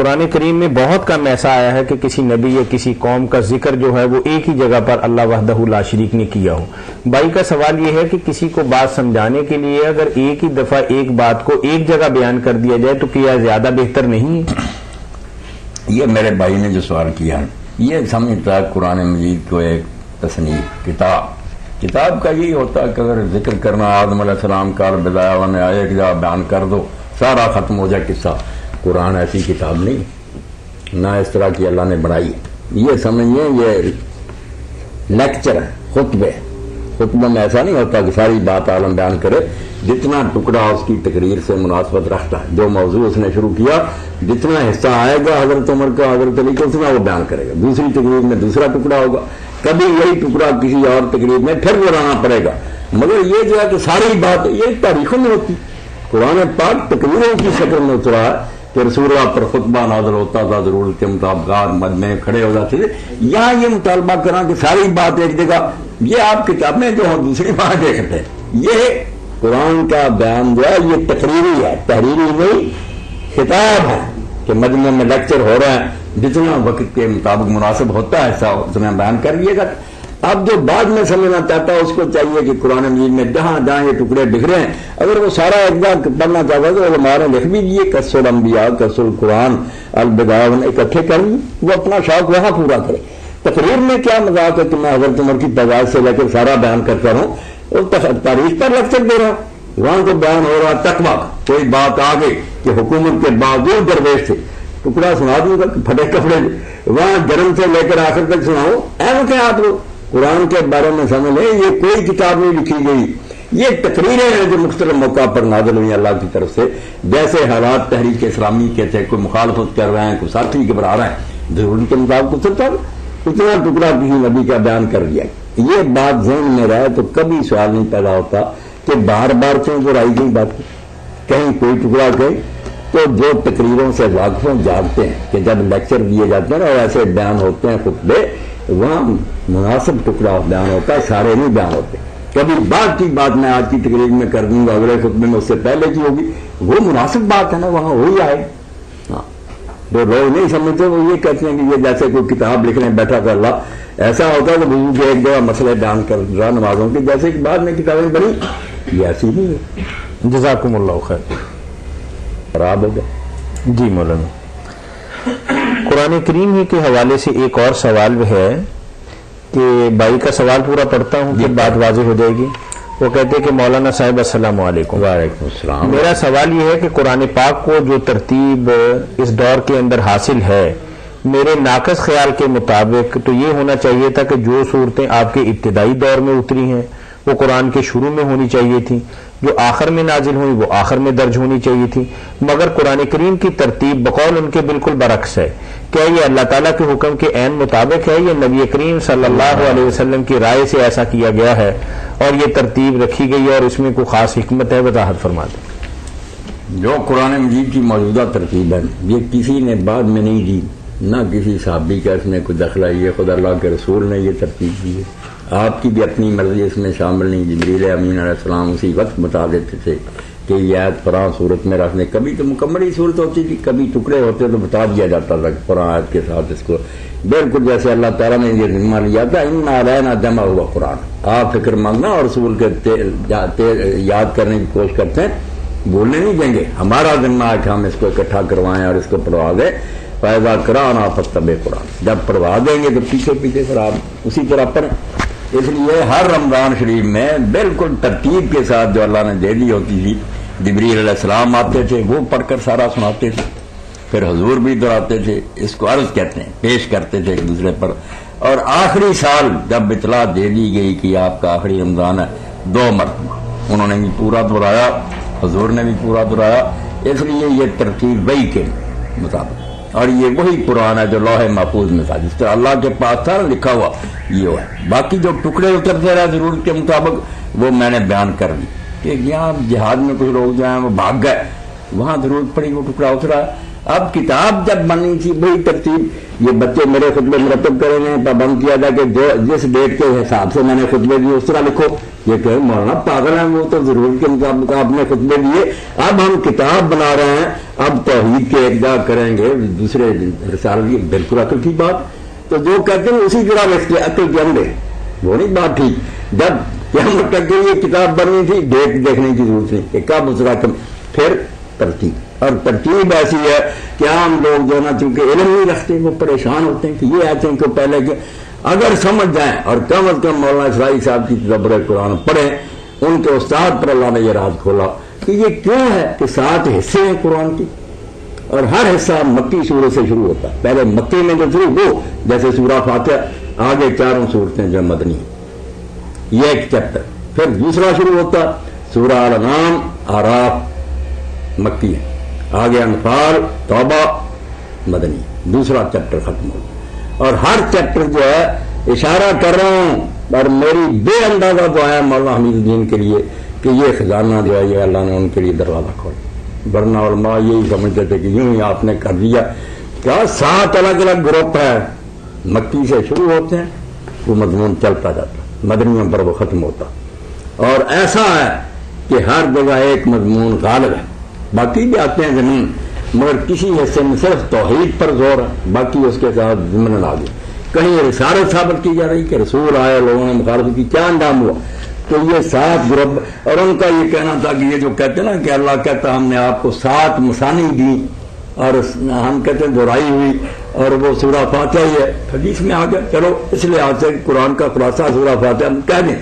قرآن کریم میں بہت کم ایسا آیا ہے کہ کسی نبی یا کسی قوم کا ذکر جو ہے وہ ایک ہی جگہ پر اللہ وحدہ لا شریک نے کیا ہو. بھائی کا سوال یہ ہے کہ کسی کو بات سمجھانے کے لیے اگر ایک ہی دفعہ ایک بات کو ایک جگہ بیان کر دیا جائے تو کیا زیادہ بہتر نہیں ہے؟ یہ میرے بھائی نے جو سوال کیا یہ سمجھتا ہے قرآن مجید کو ایک تصنیف کتاب کا یہی ہوتا ہے کہ اگر ذکر کرنا آدم علیہ السلام کا بدایا نے آئے ایک جگہ بیان کر دو سارا ختم ہو جائے قصہ. قرآن ایسی کتاب نہیں، نہ اس طرح کی اللہ نے بنائی ہے. یہ سمجھیے یہ لیکچر ہے، خطبہ میں ایسا نہیں ہوتا کہ ساری بات عالم بیان کرے. جتنا ٹکڑا اس کی تقریر سے مناسبت رکھتا ہے، جو موضوع اس نے شروع کیا جتنا حصہ آئے گا حضرت عمر کا حضرت علی کا اتنا وہ بیان کرے گا. دوسری تقریر میں دوسرا ٹکڑا ہوگا، کبھی یہی ٹکڑا کسی اور تقریر میں پھر دہرانا پڑے گا. مگر یہ جو ہے کہ ساری بات یہ تاریخوں میں ہوتی. قرآن پاک تقریروں کی شکل میں اترا ہے کہ رسول اللہ پر خطبہ نازل ہوتا تھا، ضرورت کے مطابق مجمع کھڑے ہو جاتے تھے. یہاں یہ مطالبہ کرنا کہ ساری بات ایک جگہ، یہ آپ کتابیں جو ہیں دوسری بات دیکھتے ہیں. یہ قرآن کا بیان جو ہے یہ تقریری ہے، تحریری نہیں، خطاب ہے کہ مجمع میں لیکچر ہو رہا ہے، جتنا وقت کے مطابق مناسب ہوتا ہے ایسا اتنا بیان کر لیے گا. اب جو بعد میں سمجھنا چاہتا ہے اس کو چاہیے کہ قرآن مجید میں جہاں جہاں یہ ٹکڑے بکھرے ہیں اگر وہ سارا ایک بار پڑھنا چاہتا ہے تو ہمارے لکھ بھی دیے قصص الانبیاء قصص القرآن البدایہ اکٹھے کر لی، وہ اپنا شوق وہاں پورا کرے. تقریر میں کیا مذاق ہے کہ میں حضرت عمر کی پیدائش سے لے کر سارا بیان کرتا ہوں اور تاریخ پر لیکچر دے رہا ہوں. وہاں کو بیان ہو رہا تقویٰ، کوئی بات آ گئی کہ حکومت کے باوجود درویش تھے، ٹکڑا سنا دوں گا پھٹے کپڑے، وہاں جنم سے لے کر آخر تک سناؤ. ایسا کہ آپ لوگ قرآن کے بارے میں سمجھ لیں یہ کوئی کتاب نہیں لکھی گئی، یہ تقریریں ہیں جو مختلف موقع پر نازل ہوئی اللہ کی طرف سے. جیسے حالات تحریک اسلامی کے تھے، کوئی مخالفت کر رہے ہیں، کوئی ساتھی گھبرا رہے ہیں، ضرورت کے مطابق اتنا ٹکڑا کسی نبی کا بیان کر دیا. یہ بات ذہن میں رہے تو کبھی سوال نہیں پیدا ہوتا کہ بار بار کیوں دہرائی گئی بات. کہیں کوئی ٹکڑا کہیں تو جو تقریروں سے واقفوں جانتے ہیں کہ جب لیکچر دیے جاتے ہیں اور ایسے بیان ہوتے ہیں خطبے وہاں مناسب ٹکڑا بیان ہوتا ہے، سارے نہیں بیان ہوتے. کبھی بعد کی بات میں آج کی تقریر میں کر دوں گا، اگلے خطبے میں اس سے پہلے کی ہوگی، وہ مناسب بات ہے نا، وہاں وہی آئے. ہاں جو لوگ نہیں سمجھتے وہ یہ کہتے ہیں کہ یہ جیسے کوئی کتاب لکھنے بیٹھا کر اللہ ایسا ہوتا ہے کہ بزرگ ایک جگہ مسئلے بیان کر رہا نمازوں کی جیسے کہ بعد میں کتابیں بنی، یہ ایسی نہیں ہے. جزاکم اللہ خیر. خراب ہو گیا. جی مولانا، قرآن کریم ہی کے حوالے سے ایک اور سوال ہے کہ بھائی کا سوال پورا پڑھتا ہوں کہ بات واضح ہو جائے گی. وہ کہتے ہیں کہ مولانا صاحب السلام علیکم. وعلیکم السلام. میرا سوال یہ ہے کہ قرآن پاک کو جو ترتیب اس دور کے اندر حاصل ہے میرے ناقص خیال کے مطابق تو یہ ہونا چاہیے تھا کہ جو صورتیں آپ کے ابتدائی دور میں اتری ہیں وہ قرآن کے شروع میں ہونی چاہیے تھی، جو آخر میں نازل ہوئی وہ آخر میں درج ہونی چاہیے تھی. مگر قرآن کریم کی ترتیب بقول ان کے بالکل برعکس ہے. کیا یہ اللہ تعالیٰ کے حکم کے عین مطابق ہے یا نبی کریم صلی اللہ علیہ وسلم کی رائے سے ایسا کیا گیا ہے اور یہ ترتیب رکھی گئی ہے اور اس میں کوئی خاص حکمت ہے؟ وضاحت فرما دیں. جو قرآن مجید کی موجودہ ترتیب ہے یہ کسی نے بعد میں نہیں دی، نہ کسی صحابی کا اس میں کوئی دخل ہے، یہ خود اللہ کے رسول نے یہ ترتیب دی ہے. آپ کی بھی اپنی مرضی اس میں شامل نہیں. جبریل امین علیہ السلام اسی وقت بتا دیتے تھے کہ یہ آیت فلاں صورت میں رکھنے، کبھی تو مکمل ہی صورت ہوتی تھی، کبھی ٹکڑے ہوتے تو بتا دیا جاتا تھا فلاں آیت کے ساتھ اس کو. بالکل جیسے اللہ تعالیٰ نے یہ ذمہ لیا تھا انا علینا جمع ہوا قرآن، آپ فکر مندنا اور رسول کے یاد کرنے کی کوشش کرتے ہیں، بولنے نہیں دیں گے. ہمارا ذمہ ہے کہ ہم اس کو اکٹھا کروائیں اور اس کو پڑھوا دیں. فیضا قرآن فتبع قرآن، جب پڑھوا دیں گے تو پیچھے پیچھے پھر آپ اسی طرح پڑھیں. اس لیے ہر رمضان شریف میں بالکل ترتیب کے ساتھ جو اللہ نے دے دی ہوتی تھی، جبریل علیہ السلام آتے تھے وہ پڑھ کر سارا سناتے تھے، پھر حضور بھی دہراتے تھے، اس کو عرض کہتے ہیں، پیش کرتے تھے ایک دوسرے پر. اور آخری سال جب اطلاع دے دی گئی کہ آپ کا آخری رمضان ہے 2 مرتبہ انہوں نے بھی پورا دہرایا، حضور نے بھی پورا دہرایا. اس لیے یہ ترتیب وہی کے مطابق، اور یہ وہی قرآن ہے جو لوح محفوظ میں تھا، جس طرح اللہ کے پاس تھا لکھا ہوا یہ ہے. باقی جو ٹکڑے اترتے رہے ضرورت کے مطابق وہ میں نے بیان کر دی. کہ یہاں جہاد میں کچھ لوگ جو ہیں وہ بھاگ گئے، وہاں ضرورت پڑی وہ ٹکڑا اترا. اب کتاب جب بننی تھی وہی ترتیب. یہ بچے میرے خطبے مرتب کریں گے، پابند کیا جائے کہ جو جس ڈیٹ کے حساب سے میں نے خطبے دی اس طرح لکھو. یہ کہ مولانا پاگل ہیں وہ تو ضرور کے مطابق آپ نے خطبے دیے. اب ہم کتاب بنا رہے ہیں, اب توحید کے ابدا کریں گے, دوسرے رسالے کی بالکل عقل کی بات. تو جو کہتے ہیں اسی طرح رکھتے عقل کے اندر, وہ نہیں بات ٹھیک. جب قیامت تک کے یہ کتاب بننی تھی, ڈیٹ دیکھنے کی ضرورت نہیں کہ کب اس رقم. پھر ترتیب, اور ترتیب ایسی ہے کہ عام لوگ جو ہے نا چونکہ علم نہیں رکھتے وہ پریشان ہوتے ہیں کہ یہ آتے ہیں کہ پہلے کہ اگر سمجھ جائیں اور کم از کم مولانا اسرائیل صاحب کی تدبر قرآن پڑھیں, ان کے استاد پر اللہ نے یہ راز کھولا کہ یہ کیوں ہے کہ 7 حصے ہیں قرآن کی, اور ہر حصہ مکی سورت سے شروع ہوتا ہے. پہلے مکی میں جو شروع ہو جیسے سورہ فاتحہ, آگے 4 صورتیں جو مدنی, یہ ایک چیپٹر. پھر دوسرا شروع ہوتا سورہ الانعام, آراف مکی ہے, آگے انفال, توبہ مدنی, دوسرا چیپٹر ختم ہو. اور ہر چیپٹر جو ہے اشارہ کر رہا ہوں, اور میری بے اندازہ دعا ہے مولانا حمید الدین کے لیے کہ یہ خزانہ جو ہے یہ اللہ نے ان کے لیے دروازہ کھولا. ورنہ علماء یہی سمجھتے تھے کہ یوں ہی آپ نے کر دیا. کیا 7 الگ الگ گروپ ہے, مکی سے شروع ہوتے ہیں, وہ مضمون چلتا جاتا, مدنیوں پر وہ ختم ہوتا. اور ایسا ہے کہ ہر جگہ ایک مضمون غالب ہے, باقی بھی آتے ہیں زمین, مگر کسی حصے میں صرف توحید پر زور ہے, باقی اس کے ساتھ ضمن آ گئی. کہیں رسالت ثابت کی جا رہی کہ رسول آئے, لوگوں نے مخالفت کی, کیا انجام ہوا. تو یہ 7 گروپ, اور ان کا یہ کہنا تھا کہ یہ جو کہتے ہیں نا کہ اللہ کہتا ہم نے آپ کو 7 مثانی دی, اور ہم کہتے ہیں دہرائی ہوئی, اور وہ سورہ فاتحہ ہی ہے. حدیث میں آ گیا, چلو اس لیے آج سے قرآن کا خلاصہ سورہ فاتحہ ہم کہہ دیں.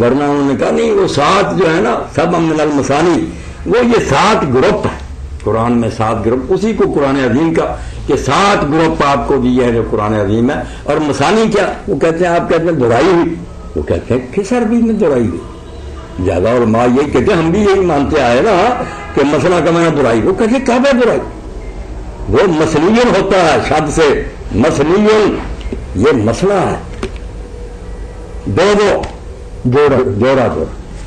ورنہ انہوں نے کہا نہیں, وہ 7 جو ہے نا سب من المثانی, وہ یہ 7 گروپ ہے قرآن میں. 7 گروپ, اسی کو قرآن عظیم کا کہ 7 گروپ آپ کو دیے ہیں جو قرآن عظیم ہے. اور مثانی کیا, وہ کہتے ہیں آپ کہتے ہیں دہرائی ہوئی, وہ کہتے ہیں کس عربی میں دہرائی ہوئی. زیادہ علماء یہی کہتے ہیں, ہم بھی یہی مانتے آئے نا کہ مسئلہ کا میں دہرائی. وہ کہتے ہیں کیا ہے دہرائی, وہ مسلیون ہوتا ہے شد سے, مسلیون یہ مسئلہ ہے, جوڑا جوڑا.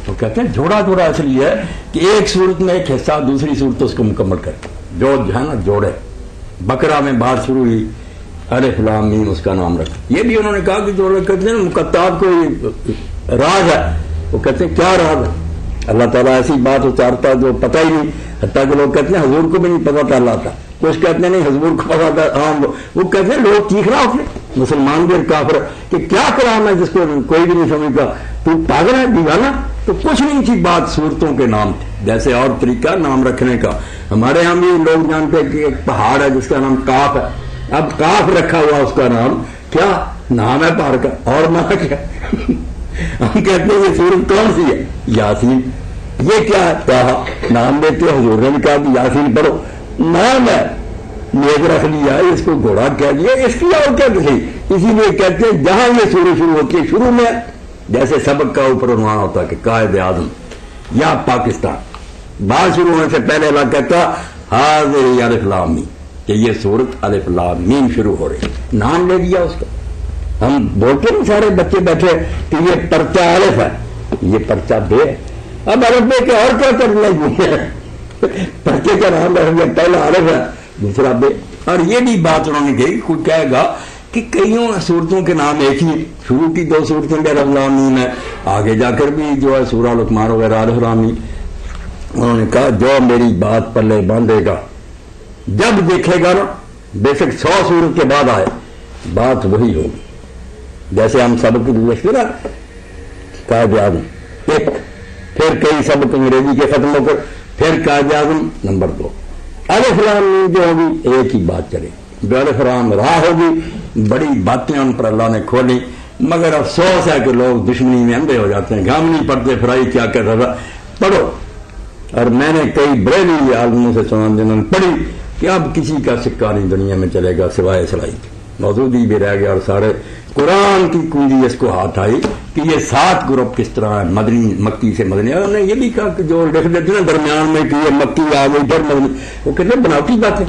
وہ کہتے ہیں جوڑا جوڑا اس لیے ہے کہ ایک صورت میں ایک حصہ دوسری صورت اس کو مکمل کرے, جو ہے نا جوڑے. بقرہ میں بات شروع ہوئی, الف لام میم اس کا نام رکھا. یہ بھی انہوں نے کہا کہ جو کہتے ہیں مقطعات کو راز ہے, وہ کہتے ہیں کیا راز ہے. اللہ تعالیٰ ایسی بات اتارتا جو پتہ ہی نہیں, حتیٰ کہ لوگ کہتے ہیں حضور کو بھی نہیں پتا تھا اللہ تھا, کچھ کہتے ہیں نہیں حضور کو پتا تھا. عام وہ کہتے ہیں لوگ چیخ رہا ہوتے, مسلمان بھی اور کافر, کہ کیا کلام ہے جس کو کوئی بھی نہیں سمجھتا, تو پاگل ہے دیوانہ. تو کچھ نہیں تھی بات, صورتوں کے نام تھے. جیسے اور طریقہ نام رکھنے کا, ہمارے یہاں بھی لوگ جانتے ہیں کہ ایک پہاڑ ہے جس کا نام کاف ہے. اب کاف رکھا ہوا اس کا نام, کیا نام ہے پہاڑ کا, اور مانا کیا. ہم کہتے ہیں یہ سورت کون سی ہے, یاسین. یہ کیا ہے, کہا نام دیتے ہیں, حضور نے بھی کہا کہ یاسین پڑھو, نام ہے, نیک رکھ لیا, اس کو گھوڑا کہہ دیا, اس کی اور کیا کسی. اسی لیے کہتے ہیں جہاں یہ سورت شروع ہوتی ہے شروع میں جیسے سبق کا اوپر عنوان ہوتا ہے کہ قائد اعظم یا پاکستان, بات شروع ہونے سے پہلے اللہ کہتا حاضر الف لام میم, کہ یہ سورت الف لام میم شروع ہو رہی, نام لے دیا اس کا. ہم بولتے نہیں سارے بچے بیٹھے کہ یہ پرچہ الف ہے, یہ پرچہ بے ہے. اب الف بے کے اور کیا کرنا ہے, پرچے کا نام رکھ دیا, پہلا الف ہے دوسرا بے. اور یہ بھی بات انہوں نے کہی, کوئی کہے گا کہ کئیوں صورتوں کے نام ایک ہی, شروع کی 2 صورتیں بھی الف لام میم ہے, آگے جا کر بھی جو ہے سورہ لقمان وغیرہ الف لام میم. انہوں نے کہا جو میری بات پلے باندھے گا, جب دیکھے گا نا, بے شک 100 صورت کے بعد آئے, بات وہی ہوگی. جیسے ہم سبق دیکھتے نا قائد اعظم ایک, پھر کئی سبق انگریزی کے ختم ہو کر پھر قائد اعظم نمبر 2, الف لام میم جو ہوگی ایک ہی بات چلے. جو الف لام را ہوگی, بڑی باتیں ان پر اللہ نے کھولی, مگر افسوس ہے کہ لوگ دشمنی میں اندھے ہو جاتے ہیں, ہم نہیں پڑھتے فرائی کیا کر رہا, پڑھو. اور میں نے کئی بریلوی عالموں سے سنا جنہوں نے پڑھی کہ اب کسی کا سکہ نہیں دنیا میں چلے گا سوائے اسلائی کے, موجودی بھی رہ گیا, اور سارے قرآن کی کنجی اس کو ہاتھ آئی کہ یہ 7 گروپ کس طرح ہے, مدنی مکی سے مدنی. انہوں نے یہ بھی کہا کہ جو لکھ دیتے نا درمیان میں کہ یہ مکی آ گئی پھر مدنی, وہ کہتے ہیں بناوٹی بات ہے,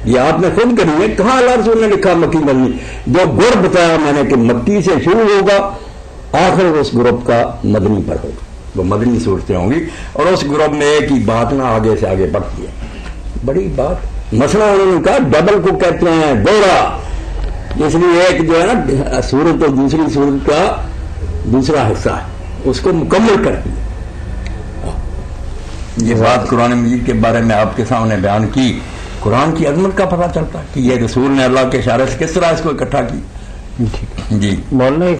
یہ آپ نے خود کری ہے. کہاں اللہ رسول نے لکھا مکی مدنی, جو گروپ بتایا میں نے کہ مکی سے شروع ہوگا, آخر اس گروپ کا مدنی پر ہوگا, وہ مدنی صورتیں ہوں گی, اور اس گروپ میں ایک ہی بات نہ آگے سے آگے بڑھتی ہے. بڑی بات. مسئلہ انہوں نے کہا ڈبل کو کہتے ہیں دوہرا, اس لیے ایک جو ہے نا صورت اور دوسری صورت کا دوسرا حصہ ہے, اس کو مکمل کر دیا. یہ بات قرآن مجید کے بارے میں آپ کے سامنے بیان کی. قرآن کی عظمت کا پتہ چلتا کہ یہ رسول نے اللہ کے اشارے سے کس طرح اس کو اکٹھا کی. ٹھیک ہے جی مولانا.